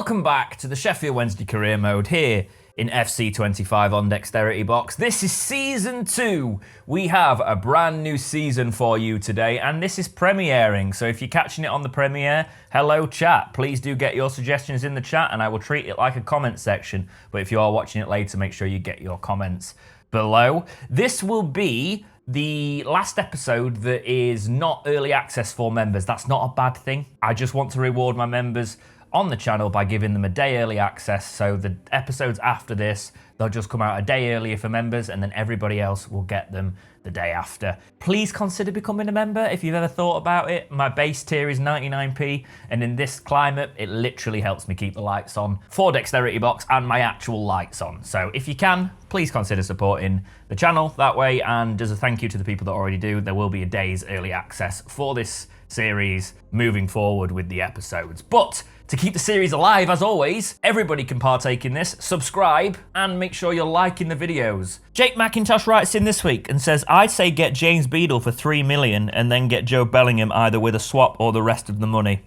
Welcome back to the Sheffield Wednesday career mode here in FC25 on Dexterity Box. This is Season 2. We have a brand new season for you today, and this is premiering. So if you're catching it on the premiere, hello chat. Please do get your suggestions in the chat, and I will treat it like a comment section. But if you are watching it later, make sure you get your comments below. This will be the last episode that is not early access for members. That's not a bad thing. I just want to reward my members on the channel by giving them a day early access. So the episodes after this, they'll just come out a day earlier for members, and then everybody else will get them the day after. Please consider becoming a member if you've ever thought about it. My base tier is 99p, and in this climate, it literally helps me keep the lights on for Dexterity Box and my actual lights on. So if you can, please consider supporting the channel that way. And as a thank you to the people that already do, there will be a day's early access for this series moving forward with the episodes. But to keep the series alive, as always, everybody can partake in this. Subscribe and make sure you're liking the videos. Jake McIntosh writes in this week and says, I'd say get James Beadle for 3 million and then get Joe Bellingham either with a swap or the rest of the money.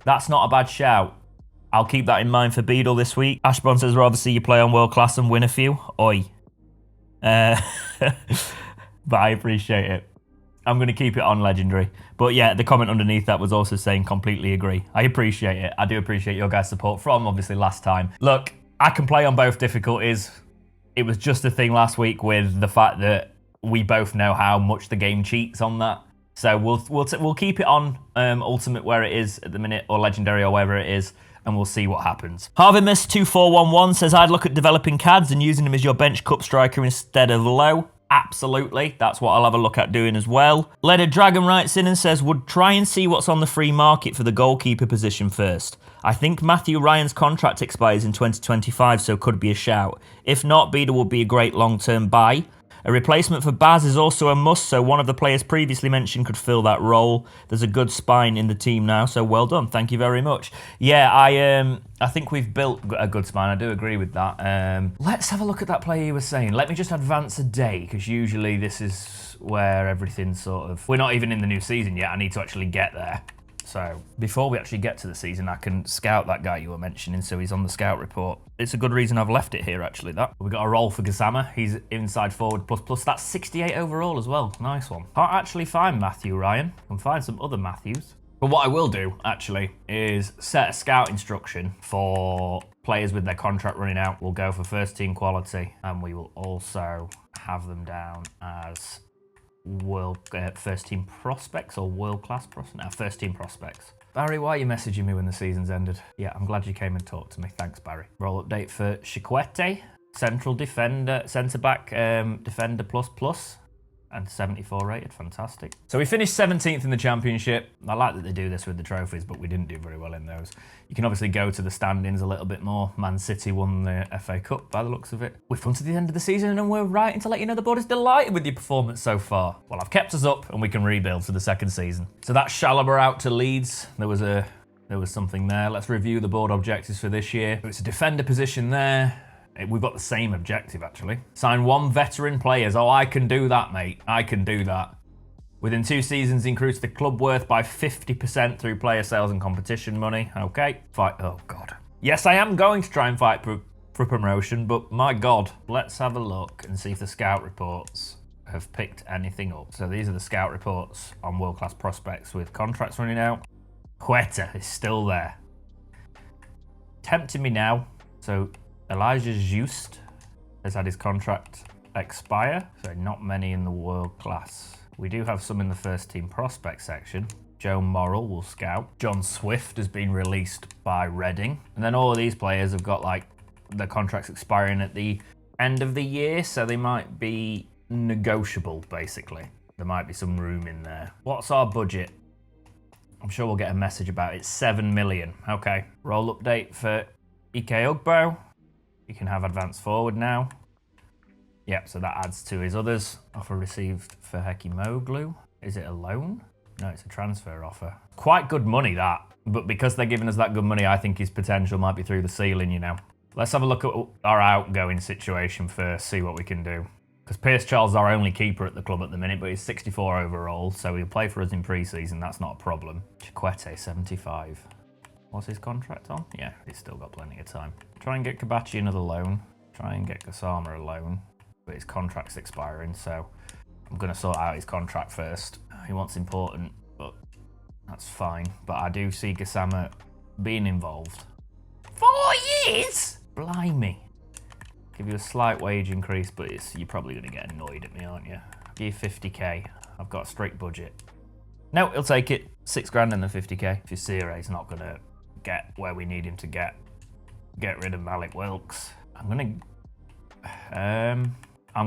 That's not a bad shout. I'll keep that in mind for Beadle this week. Ashburn says, rather see you play on world class and win a few. Oi. But I appreciate it. I'm going to keep it on legendary. But yeah, the comment underneath that was also saying completely agree. I appreciate it. I do appreciate your guys' support from obviously last time. Look, I can play on both difficulties. It was just a thing last week with the fact that we both know how much the game cheats on that. So we'll keep it on ultimate where it is at the minute, or legendary or wherever it is, and we'll see what happens. Harveymus2411 says, I'd look at developing Cads and using him as your bench cup striker instead of Low. Absolutely, that's what I'll have a look at doing as well. Leaded Dragon writes in and says, would try and see what's on the free market for the goalkeeper position first. I think Matthew Ryan's contract expires in 2025, so could be a shout. If not, Beadle would be a great long-term buy. A replacement for Baz is also a must, so one of the players previously mentioned could fill that role. There's a good spine in the team now, so well done. Thank you very much. Yeah, I think we've built a good spine. I do agree with that. Let's have a look at that player you were saying. Let me just advance a day, because usually this is where everything's sort of... We're not even in the new season yet. I need to actually get there. So before we actually get to the season, I can scout that guy you were mentioning, so he's on the scout report. It's a good reason I've left it here, actually, that. We've got a role for Gassama. He's inside forward plus. That's 68 overall as well. Nice one. Can't actually find Matthew Ryan. I can find some other Matthews. But what I will do, actually, is set a scout instruction for players with their contract running out. We'll go for first team quality, and we will also have them down as first team prospects or world class prospects. No, first team prospects. Barry, why are you messaging me when the season's ended? Yeah, I'm glad you came and talked to me. Thanks, Barry. Role update for Chikwete, central defender, centre back defender plus. And 74 rated, fantastic. So we finished 17th in the championship. I like that they do this with the trophies, but we didn't do very well in those. You can obviously go to the standings a little bit more. Man City won the FA Cup by the looks of it. We've come to the end of the season and we're writing to let you know the board is delighted with your performance so far. Well, I've kept us up and we can rebuild for the second season. So that's Chalobah out to Leeds. There was something there. Let's review the board objectives for this year. It's a defender position there. We've got the same objective, actually. Sign 1 veteran players. Oh, I can do that, mate. I can do that. Within 2 seasons, increase the club worth by 50% through player sales and competition money. Okay. Fight. Oh, God. Yes, I am going to try and fight for promotion, but my God. Let's have a look and see if the scout reports have picked anything up. So these are the scout reports on world-class prospects with contracts running out. Huerta is still there. Tempting me now. So Elijah Just has had his contract expire, so not many in the world class. We do have some in the first team prospect section. Joe Morrell will scout. John Swift has been released by Reading. And then all of these players have got like their contracts expiring at the end of the year, so they might be negotiable, basically. There might be some room in there. What's our budget? I'm sure we'll get a message about it. 7 million. Okay. Role update for Ike Ugbo. You can have advance forward now. Yep, so that adds to his others. Offer received for Heki Moglu. Is it a loan? No, it's a transfer offer. Quite good money, that. But because they're giving us that good money, I think his potential might be through the ceiling, you know. Let's have a look at our outgoing situation first, see what we can do. Because Pierce Charles is our only keeper at the club at the minute, but he's 64 overall, so he'll play for us in pre-season. That's not a problem. Chikwete, 75. What's his contract on? Yeah, he's still got plenty of time. Try and get Kabachi another loan. Try and get Gassama a loan. But his contract's expiring, so I'm going to sort out his contract first. He wants important, but that's fine. But I do see Gassama being involved. 4 years? Blimey. Give you a slight wage increase, but you're probably going to get annoyed at me, aren't you? Give you 50k. I've got a strict budget. No, he'll take it. 6 grand and the 50k. If Sire's not going to get where we need him to get rid of Malik Wilkes. I'm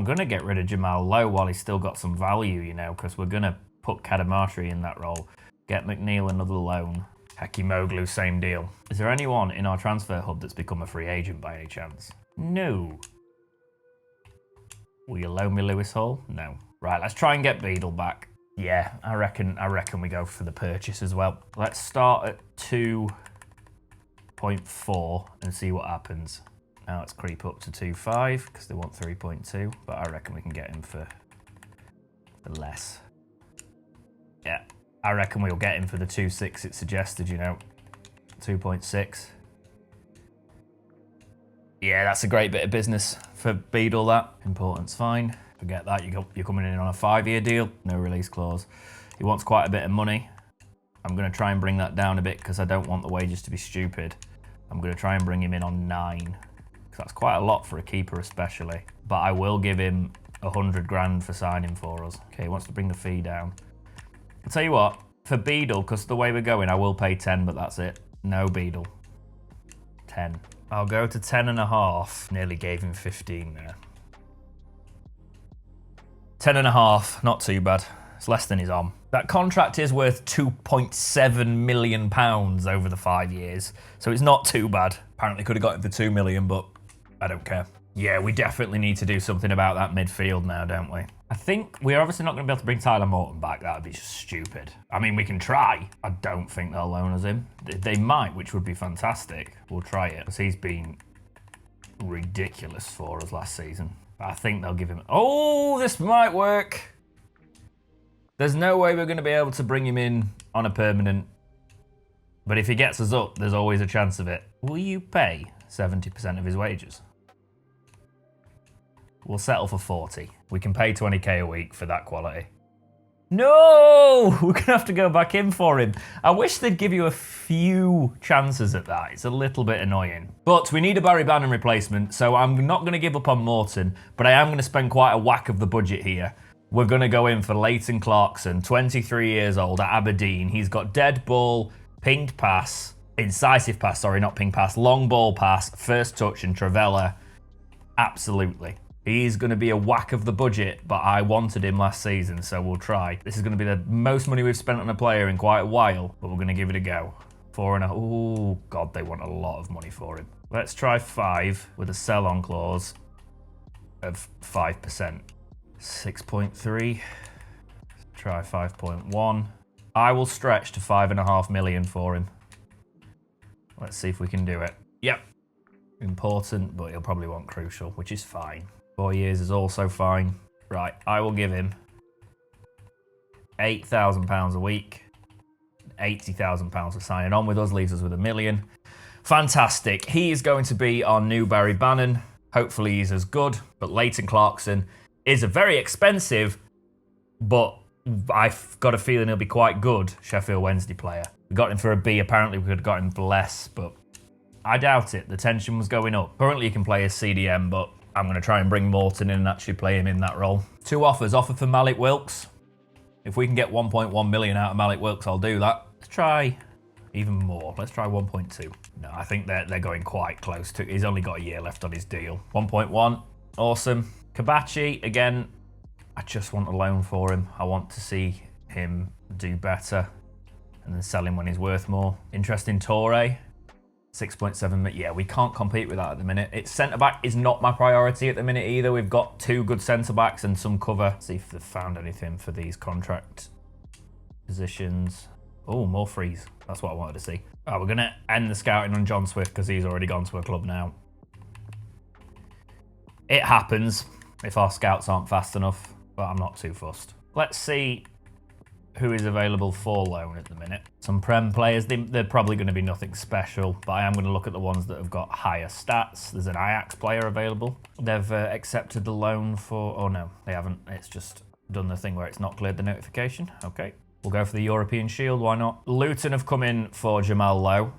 gonna get rid of Jamal Lowe while he's still got some value, you know, because we're gonna put Kadamarshi in that role. Get McNeil another loan. Hekimoglu, same deal. Is there anyone in our transfer hub that's become a free agent by any chance? No. Will you loan me Lewis Hall? No. Right, let's try and get Beadle back. Yeah, I reckon we go for the purchase as well. Let's start at 2.4 and see what happens. Now let's creep up to 2.5 because they want 3.2, but I reckon we can get him for less. Yeah, I reckon we'll get him for the 2.6 it suggested, you know. 2.6. Yeah, that's a great bit of business for Beadle, that. Important's fine. Forget that, you're coming in on a 5-year deal, no release clause. He wants quite a bit of money. I'm going to try and bring that down a bit because I don't want the wages to be stupid. I'm going to try and bring him in on 9, because that's quite a lot for a keeper especially. But I will give him 100 grand for signing for us. Okay, he wants to bring the fee down. I'll tell you what, for Beadle, because the way we're going, I will pay 10, but that's it. No Beadle. 10. I'll go to 10.5. Nearly gave him 15 there. 10.5, not too bad. It's less than he's on. That contract is worth £2.7 million over the 5 years, so it's not too bad. Apparently could have got him for 2 million, but I don't care. Yeah, we definitely need to do something about that midfield now, don't we? I think we're obviously not going to be able to bring Tyler Morton back. That would be just stupid. I mean, we can try. I don't think they'll loan us him. They might, which would be fantastic. We'll try it, because he's been ridiculous for us last season. I think they'll give him... Oh, this might work. There's no way we're going to be able to bring him in on a permanent. But if he gets us up, there's always a chance of it. Will you pay 70% of his wages? We'll settle for 40. We can pay 20k a week for that quality. No! We're going to have to go back in for him. I wish they'd give you a few chances at that. It's a little bit annoying. But we need a Barry Bannon replacement, so I'm not going to give up on Morton, but I am going to spend quite a whack of the budget here. We're going to go in for Leighton Clarkson, 23 years old at Aberdeen. He's got dead ball, pinged pass, incisive pass, sorry, not ping pass, long ball pass, first touch and Travella. Absolutely. He's going to be a whack of the budget, but I wanted him last season, so we'll try. This is going to be the most money we've spent on a player in quite a while, but we're going to give it a go. 4.5. Oh, God, they want a lot of money for him. Let's try 5 with a sell-on clause of 5%. 6.3. Try 5.1. I will stretch to 5.5 million for him. Let's see if we can do it. Yep. Important, but he'll probably want crucial, which is fine. 4 years is also fine. Right, I will give him £8,000 a week. £80,000 for signing on with us, leaves us with £1 million. Fantastic. He is going to be our new Barry Bannon. Hopefully he's as good, but Leighton Clarkson is a very expensive, but I've got a feeling he'll be quite good Sheffield Wednesday player. We got him for a B. Apparently we could have got him for less, but I doubt it. The tension was going up. Currently he can play as CDM, but I'm going to try and bring Morton in and actually play him in that role. 2 offers. Offer for Malik Wilkes. If we can get 1.1 million out of Malik Wilkes, I'll do that. Let's try even more. Let's try 1.2. No, I think they're going quite close to... He's only got a year left on his deal. 1.1. Awesome. Kabachi, again, I just want a loan for him. I want to see him do better and then sell him when he's worth more. Interesting Torre. 6.7. Yeah, we can't compete with that at the minute. Centre-back is not my priority at the minute either. We've got 2 good centre-backs and some cover. See if they've found anything for these contract positions. Oh, more frees. That's what I wanted to see. Oh, we're going to end the scouting on John Swift because he's already gone to a club now. It happens if our scouts aren't fast enough, but I'm not too fussed. Let's see who is available for loan at the minute. Some Prem players, they're probably going to be nothing special, but I am going to look at the ones that have got higher stats. There's an Ajax player available. They've accepted the loan for... Oh, no, they haven't. It's just done the thing where it's not cleared the notification. Okay. We'll go for the European Shield. Why not? Luton have come in for Jamal Lowe.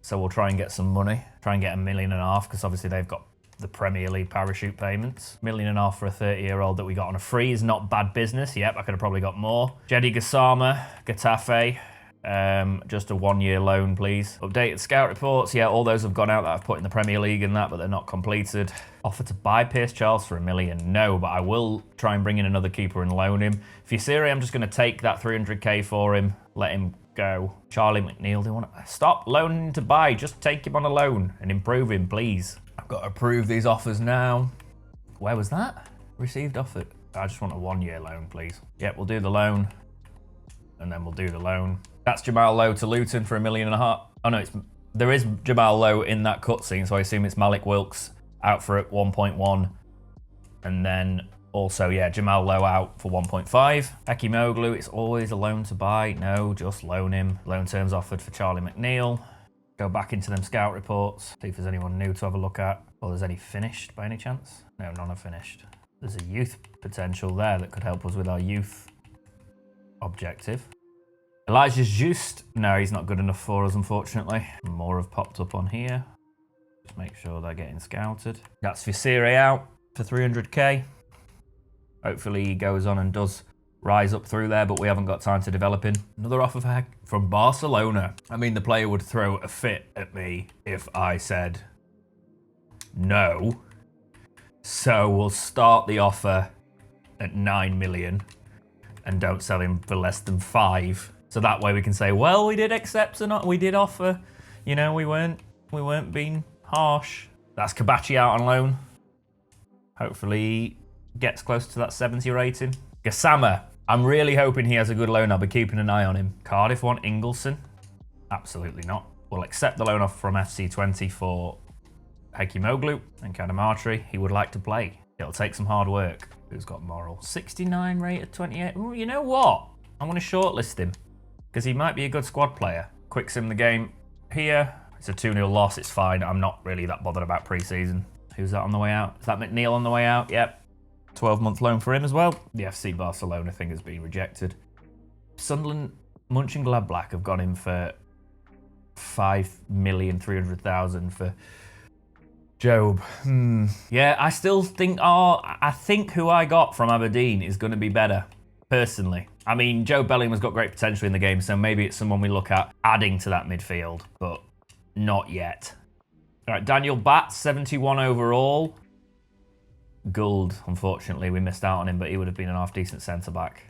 So we'll try and get some money. Try and get $1.5 million, because obviously they've got the Premier League parachute payments. $1.5 million for a 30-year-old that we got on a free is not bad business. Yep, I could have probably got more. Jedi Gassama, Getafe, just a 1-year loan, please. Updated scout reports. Yeah, all those have gone out that I've put in the Premier League and that, but they're not completed. Offer to buy Pierce Charles for $1 million. No, but I will try and bring in another keeper and loan him. Fusiri, I'm just going to take that 300k for him, let him go. Charlie McNeil, they want to stop loaning to buy. Just take him on a loan and improve him, please. I've got to approve these offers now. Where was that? Received offer. I just want a 1-year loan, please. Yep, we'll do the loan. And then we'll do the loan. That's Jamal Lowe to Luton for $1.5 million. Oh no, there is Jamal Lowe in that cutscene, so I assume it's Malik Wilks out for 1.1. And then also, yeah, Jamal Lowe out for 1.5. Ekimoglu, it's always a loan to buy. No, just loan him. Loan terms offered for Charlie McNeil. Go back into them scout reports, see if there's anyone new to have a look at. Or there's any finished by any chance? No, none are finished. There's a youth potential there that could help us with our youth objective. Elijah's Just. No, he's not good enough for us, unfortunately. More have popped up on here. Just make sure they're getting scouted. That's Fusiri out for 300k. Hopefully he goes on and does rise up through there, but we haven't got time to develop him. Another offer from Barcelona. I mean, the player would throw a fit at me if I said no. So we'll start the offer at 9 million and don't sell him for less than 5. So that way we can say, well, we did accept or not, we did offer. You know, we weren't being harsh. That's Kabachi out on loan. Hopefully he gets close to that 70 rating. Gassama. I'm really hoping he has a good loan. I'll be keeping an eye on him. Cardiff want Ingleson? Absolutely not. We'll accept the loan offer from FC20 for Ekimoglu and Kanamatri. He would like to play. It'll take some hard work. Who's got moral? 69 rated 28. Ooh, you know what? I want to shortlist him because he might be a good squad player. Quick sim the game here. It's a 2-0 loss. It's fine. I'm not really that bothered about pre-season. Who's that on the way out? Is that McNeil on the way out? Yep. 12-month loan for him as well. The FC Barcelona thing has been rejected. Sunderland, Mönchengladbach have gone in for 5,300,000 for Job. Yeah, I still think, I think who I got from Aberdeen is going to be better, personally. I mean, Joe Bellingham's got great potential in the game, so maybe it's someone we look at adding to that midfield, but not yet. All right, Daniel Batts, 71 overall. Gould, unfortunately, we missed out on him, but he would have been an half-decent centre-back.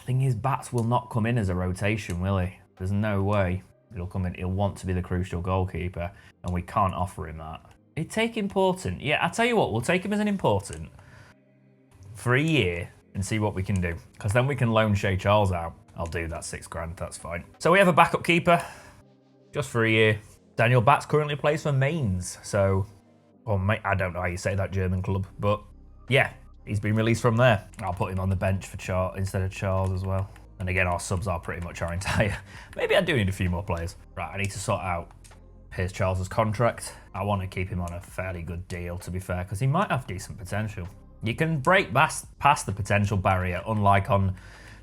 Thing is, Batts will not come in as a rotation, will he? There's no way he'll come in. He'll want to be the crucial goalkeeper, and we can't offer him that. He'd take important. Yeah, I'll tell you what, we'll take him as an important for a year and see what we can do. Because then we can loan Shea Charles out. I'll do that, £6,000, that's fine. So we have a backup keeper, just for a year. Daniel Batts currently plays for Mainz, so... Or I don't know how you say that German club, but... Yeah, he's been released from there. I'll put him on the bench for instead of Charles as well. And again, our subs are pretty much our entire. Maybe I do need a few more players. Right, I need to sort out Pierce Charles's contract. I want to keep him on a fairly good deal, to be fair, because he might have decent potential. You can break past the potential barrier, unlike on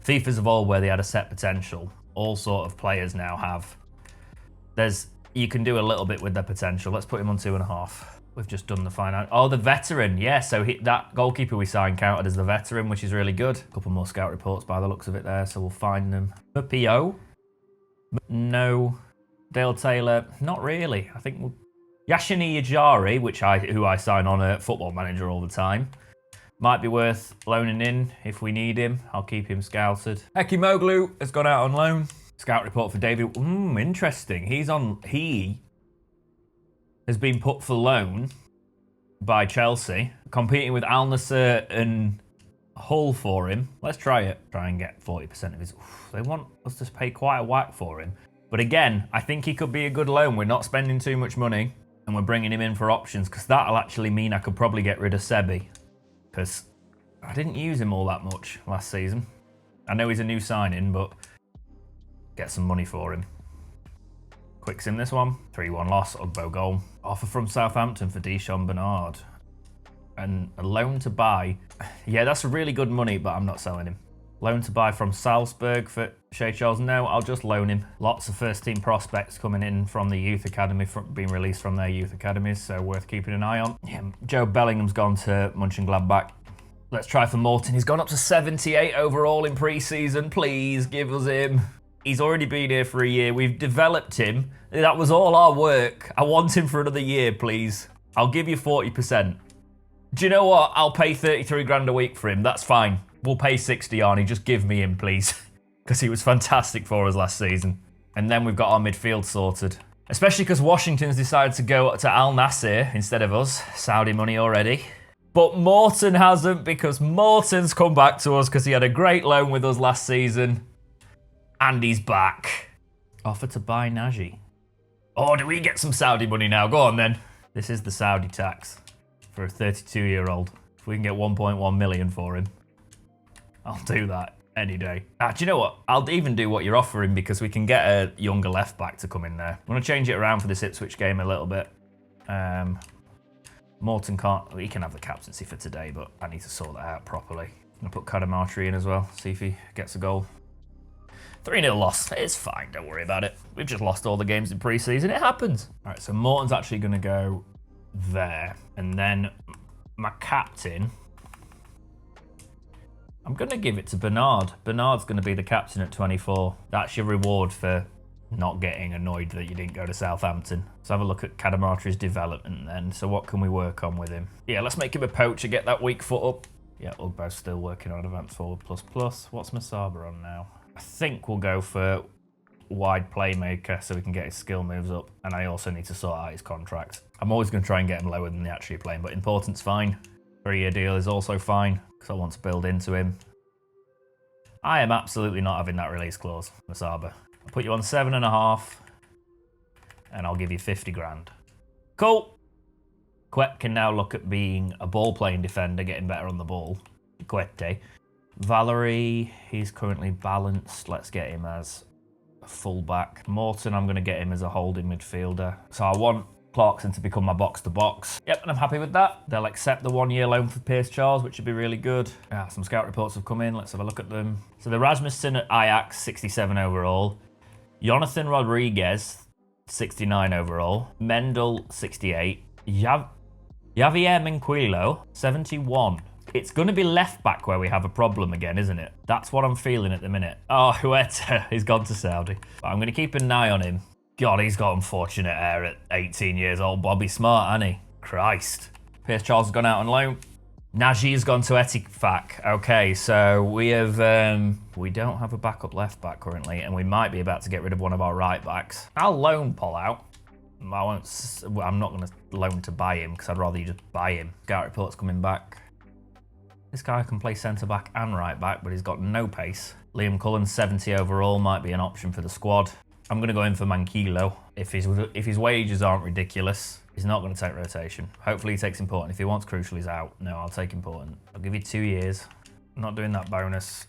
FIFA's of old where they had a set potential. All sort of players now have. You can do a little bit with their potential. Let's put him on 2.5. We've just done the final. Oh, the veteran. Yeah, so that goalkeeper we signed counted as the veteran, which is really good. A couple more scout reports by the looks of it there, so we'll find them. PO? No. Dale Taylor? Not really. I think we'll... Yashini Ajari, who I sign on a Football Manager all the time. Might be worth loaning in if we need him. I'll keep him scouted. Ekimoglu has gone out on loan. Scout report for David. Interesting. He has been put for loan by Chelsea, competing with Al Nassr and Hull for him. Let's try it. Try and get 40% of his... They want us to pay quite a whack for him. But again, I think he could be a good loan. We're not spending too much money, and we're bringing him in for options, because that'll actually mean I could probably get rid of Sebi, because I didn't use him all that much last season. I know he's a new signing, but get some money for him. Quick sim this one. 3-1 loss, Ugbo goal. Offer from Southampton for Deshaun Bernard. And a loan to buy. Yeah, that's really good money, but I'm not selling him. Loan to buy from Salzburg for Shea Charles. No, I'll just loan him. Lots of first team prospects coming in from the youth academy, being released from their youth academies, so worth keeping an eye on. Yeah, Joe Bellingham's gone to Mönchengladbach. Let's try for Morton. He's gone up to 78 overall in pre-season. Please give us him. He's already been here for a year. We've developed him. That was all our work. I want him for another year, please. I'll give you 40%. Do you know what? I'll pay 33 grand a week for him. That's fine. We'll pay 60, Arnie. Just give me him, please. Because he was fantastic for us last season. And then we've got our midfield sorted. Especially because Washington's decided to go to Al Nassr instead of us. Saudi money already. But Morton hasn't, because Morton's come back to us because he had a great loan with us last season. And he's back. Offer to buy Nagy. Oh, do we get some Saudi money now? Go on then. This is the Saudi tax for a 32-year-old. If we can get 1.1 million for him, I'll do that any day. Do you know what? I'll even do what you're offering because we can get a younger left back to come in there. I'm going to change it around for this Ipswich game a little bit. Morton can't, he can have the captaincy for today, but I need to sort that out properly. I'm going to put Kadamatri in as well, see if he gets a goal. 3-0 loss. It's fine, don't worry about it. We've just lost all the games in pre-season. It happens. All right, so Morton's actually going to go there. And then my captain, I'm going to give it to Bernard. Bernard's going to be the captain at 24. That's your reward for not getting annoyed that you didn't go to Southampton. Let's have a look at Kadamatri's development then. So what can we work on with him? Yeah, let's make him a poacher, get that weak foot up. Yeah, Ugbo's still working on advanced forward plus. What's Masaba on now? I think we'll go for wide playmaker so we can get his skill moves up. And I also need to sort out his contract. I'm always going to try and get him lower than they actually playing, but important's fine. 3-year deal is also fine because I want to build into him. I am absolutely not having that release clause, Masaba. I'll put you on 7.5 and I'll give you 50 grand. Cool. Quet can now look at being a ball-playing defender, getting better on the ball. Quette. Valerie, he's currently balanced. Let's get him as a fullback. Morton, I'm going to get him as a holding midfielder. So I want Clarkson to become my box-to-box. Yep, and I'm happy with that. They'll accept the 1-year loan for Pierce Charles, which would be really good. Some scout reports have come in. Let's have a look at them. So the Rasmussen at Ajax, 67 overall. Jonathan Rodriguez, 69 overall. Mendel, 68. Javier Menquilo, 71. It's going to be left back where we have a problem again, isn't it? That's what I'm feeling at the minute. Oh, Huerta, he's gone to Saudi. But I'm going to keep an eye on him. God, he's got unfortunate hair at 18 years old. Bobby Smart, hasn't he? Christ. Pierce Charles has gone out on loan. Naji's gone to Eafc. Okay, so we have we don't have a backup left back currently, and we might be about to get rid of one of our right backs. I'll loan Paul out. I'm not going to loan to buy him because I'd rather you just buy him. Scout reports coming back. This guy can play centre-back and right-back, but he's got no pace. Liam Cullen, 70 overall, might be an option for the squad. I'm going to go in for Manquillo. If his wages aren't ridiculous, he's not going to take rotation. Hopefully he takes important. If he wants crucial, he's out. No, I'll take important. I'll give you 2 years. I'm not doing that bonus.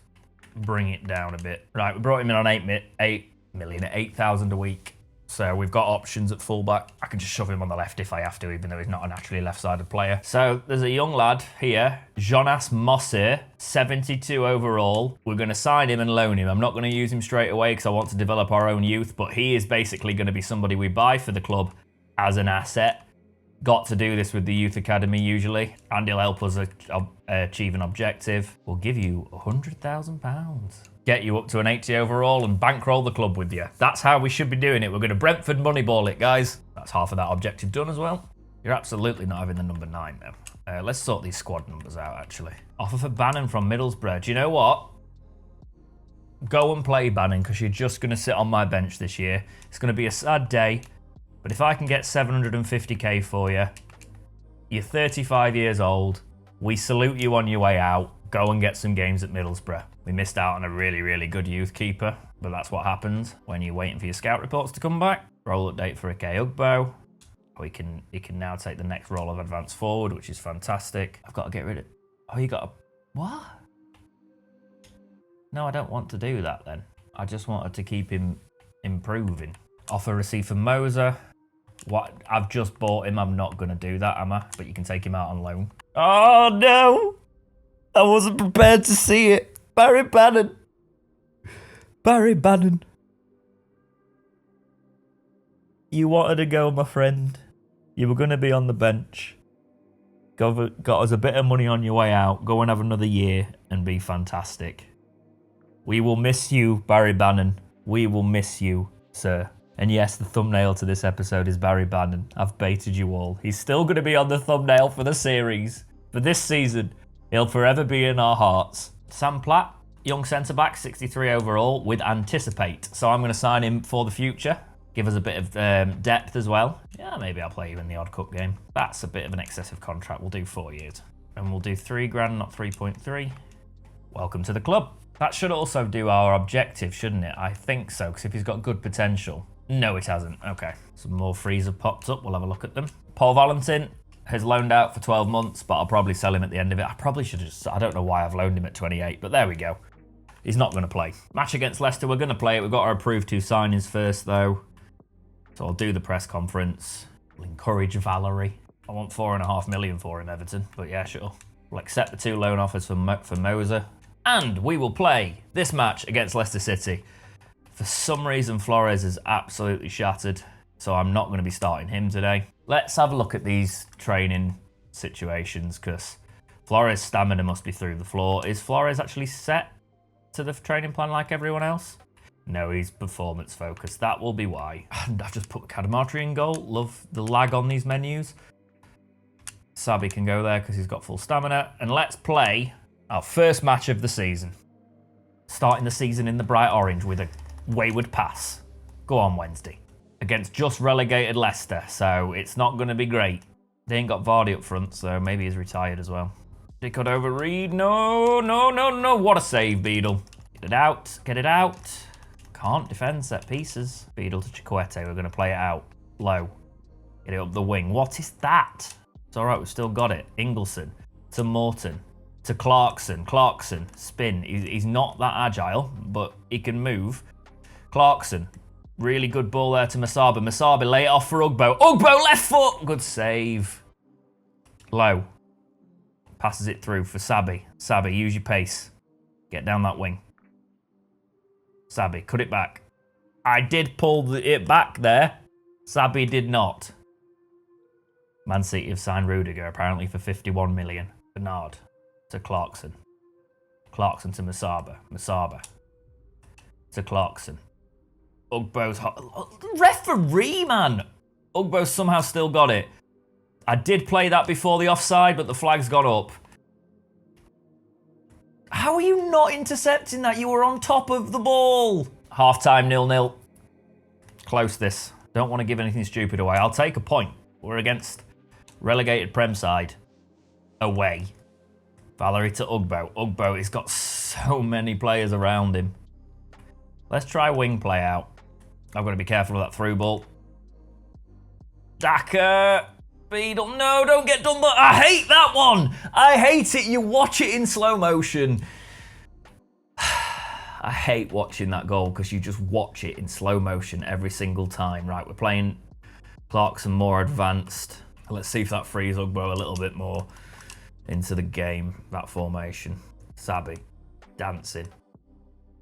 Bring it down a bit. Right, we brought him in on 8 million at 8,000 a week. So we've got options at fullback. I can just shove him on the left if I have to, even though he's not a naturally left-sided player. So there's a young lad here, Jonas Mosse, 72 overall. We're going to sign him and loan him. I'm not going to use him straight away because I want to develop our own youth, but he is basically going to be somebody we buy for the club as an asset. Got to do this with the youth academy usually, and he'll help us achieve an objective. We'll give you £100,000. Get you up to an 80 overall and bankroll the club with you. That's how we should be doing it. We're going to Brentford Moneyball it, guys. That's half of that objective done as well. You're absolutely not having the number 9, though. Let's sort these squad numbers out, actually. Offer for Bannon from Middlesbrough. Do you know what? Go and play Bannon, because you're just going to sit on my bench this year. It's going to be a sad day, but if I can get 750k for you, you're 35 years old. We salute you on your way out. Go and get some games at Middlesbrough. We missed out on a really, really good youth keeper, but that's what happens when you're waiting for your scout reports to come back. Role update for Ike Ugbo. He can now take the next role of advanced forward, which is fantastic. I've got to get rid of... Oh, you got a... What? No, I don't want to do that then. I just wanted to keep him improving. Offer receipt for Moser. What? I've just bought him. I'm not going to do that, am I? But you can take him out on loan. Oh, no. I wasn't prepared to see it. Barry Bannon. Barry Bannon. You wanted to go, my friend. You were going to be on the bench. Got us a bit of money on your way out. Go and have another year and be fantastic. We will miss you, Barry Bannon. We will miss you, sir. And yes, the thumbnail to this episode is Barry Bannon. I've baited you all. He's still going to be on the thumbnail for the series. For this season, he'll forever be in our hearts. Sam Platt, young centre-back, 63 overall, with anticipate. So I'm going to sign him for the future. Give us a bit of depth as well. Yeah, maybe I'll play you in the odd cup game. That's a bit of an excessive contract. We'll do 4 years. And we'll do 3 grand, not 3.3. Welcome to the club. That should also do our objective, shouldn't it? I think so, because if he's got good potential. No, it hasn't. Okay. Some more frees have popped up. We'll have a look at them. Paul Valentin has loaned out for 12 months, but I'll probably sell him at the end of it. I probably should have just... I don't know why I've loaned him at 28, but there we go. He's not going to play. Match against Leicester, we're going to play it. We've got our approved 2 signings first, though. So I'll do the press conference. I'll encourage Valerie. I want 4.5 million for him, Everton. But yeah, sure. We'll accept the 2 loan offers for Moser. And we will play this match against Leicester City. For some reason, Flores is absolutely shattered, so I'm not going to be starting him today. Let's have a look at these training situations, because Flores' stamina must be through the floor. Is Flores actually set to the training plan like everyone else? No, he's performance focused. That will be why. And I've just put Cadamarteri in goal. Love the lag on these menus. Sabi can go there because he's got full stamina. And let's play our first match of the season. Starting the season in the bright orange with a wayward pass. Go on Wednesday. Against just relegated Leicester, so it's not going to be great. They ain't got Vardy up front, so maybe he's retired as well. Pick it over Reed. No, no, no, no. What a save, Beadle. Get it out. Get it out. Can't defend set pieces. Beadle to Chikwete. We're going to play it out. Low. Get it up the wing. What is that? It's all right. We've still got it. Ingleson to Morton. To Clarkson. Clarkson. Spin. He's not that agile, but he can move. Clarkson. Really good ball there to Masaba. Masaba lay it off for Ugbo. Ugbo left foot. Good save. Low. Passes it through for Sabi. Sabi, use your pace. Get down that wing. Sabi, cut it back. I did pull it back there. Sabi did not. Man City have signed Rudiger apparently for 51 million. Bernard to Clarkson. Clarkson to Masaba. Masaba to Clarkson. Ugbo's hot. Referee, man! Ugbo's somehow still got it. I did play that before the offside, but the flag's gone up. How are you not intercepting that? You were on top of the ball. Half-time 0-0. Close this. Don't want to give anything stupid away. I'll take a point. We're against relegated Prem side. Away. Valerie to Ugbo. Ugbo, he's got so many players around him. Let's try wing play out. I've got to be careful of that through ball. Daka. Beadle. No, don't get done. But I hate that one. I hate it. You watch it in slow motion. I hate watching that goal because you just watch it in slow motion every single time. Right, we're playing Clarkson more advanced. Let's see if that frees Ugbo a little bit more into the game, that formation. Sabi. Dancing.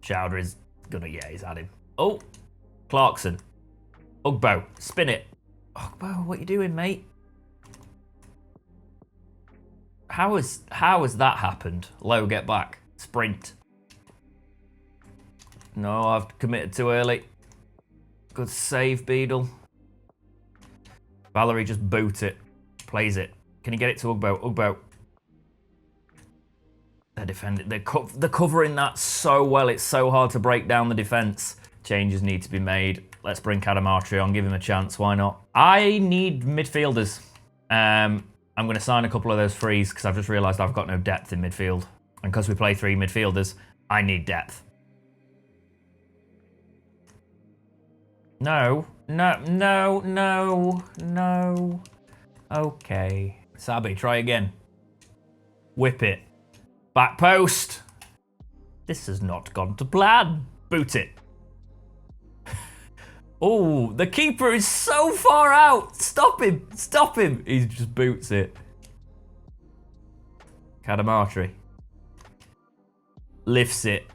Chowder is gonna, yeah, he's had him. Oh, Clarkson. Ugbo, spin it. Ugbo, what you doing, mate? How has that happened? Low, get back. Sprint. No, I've committed too early. Good save, Beadle. Valerie just boot it. Plays it. Can you get it to Ugbo? Ugbo. They're defending. They're covering that so well. It's so hard to break down the defence. Changes need to be made. Let's bring Cadamarteri on. Give him a chance. Why not? I need midfielders. I'm going to sign a couple of those frees because I've just realised I've got no depth in midfield. And because we play 3 midfielders, I need depth. No. No. No. No. No. Okay. Sabi, try again. Whip it. Back post. This has not gone to plan. Boot it. Oh, the keeper is so far out. Stop him. Stop him. He just boots it. Cadamartri. Lifts it.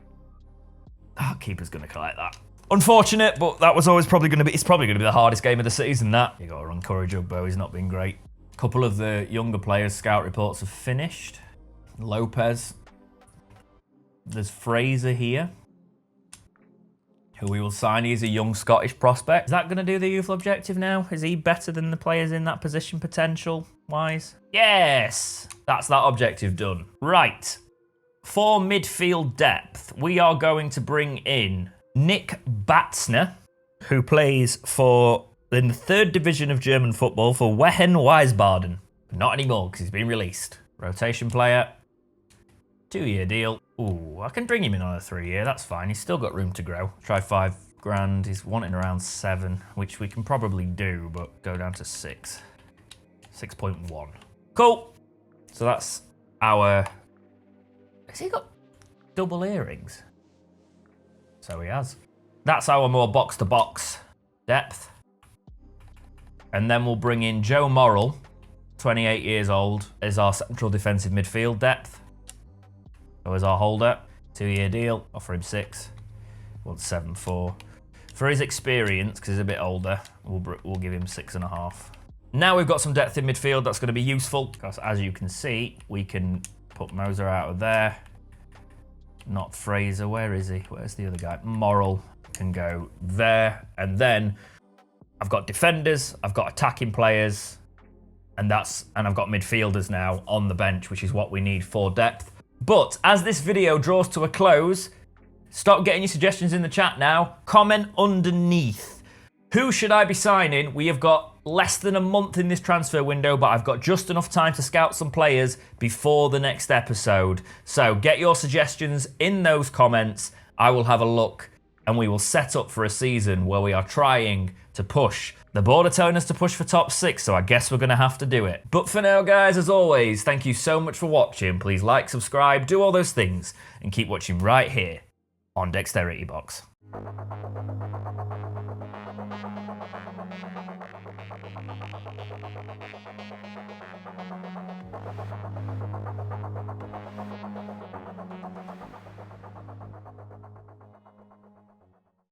Oh, keeper's going to collect that. Unfortunate, but that was always probably going to be... It's probably going to be the hardest game of the season, that. You got to encourage Ugbo. He's not been great. A couple of the younger players' scout reports have finished. Lopez. There's Fraser here, who we will sign. He's a young Scottish prospect. Is that going to do the youth objective now? Is he better than the players in that position potential-wise? Yes! That's that objective done. Right. For midfield depth, we are going to bring in Nick Batzner, who plays in the 3rd division of German football for Wehen Wiesbaden. Not anymore, because he's been released. Rotation player. 2-year deal. Ooh, I can bring him in on a 3-year. That's fine. He's still got room to grow. Try 5 grand. He's wanting around 7, which we can probably do, but go down to 6. 6.1. Cool. So that's our... Has he got double earrings? So he has. That's our more box-to-box depth. And then we'll bring in Joe Morrill, 28 years old, as our central defensive midfield depth. So as our holder, 2-year deal, offer him 6. Wants 7.4. For his experience, because he's a bit older, we'll give him 6.5. Now we've got some depth in midfield. That's going to be useful, because as you can see, we can put Moser out of there. Not Fraser. Where is he? Where's the other guy? Morrill can go there. And then I've got defenders, I've got attacking players, and I've got midfielders now on the bench, which is what we need for depth. But as this video draws to a close, stop getting your suggestions in the chat now. Comment underneath. Who should I be signing? We have got less than a month in this transfer window, but I've got just enough time to scout some players before the next episode. So get your suggestions in those comments. I will have a look, and we will set up for a season where we are trying to push. The board are telling us to push for top 6, so I guess we're going to have to do it. But for now, guys, as always, thank you so much for watching. Please like, subscribe, do all those things, and keep watching right here on Dexterity Box.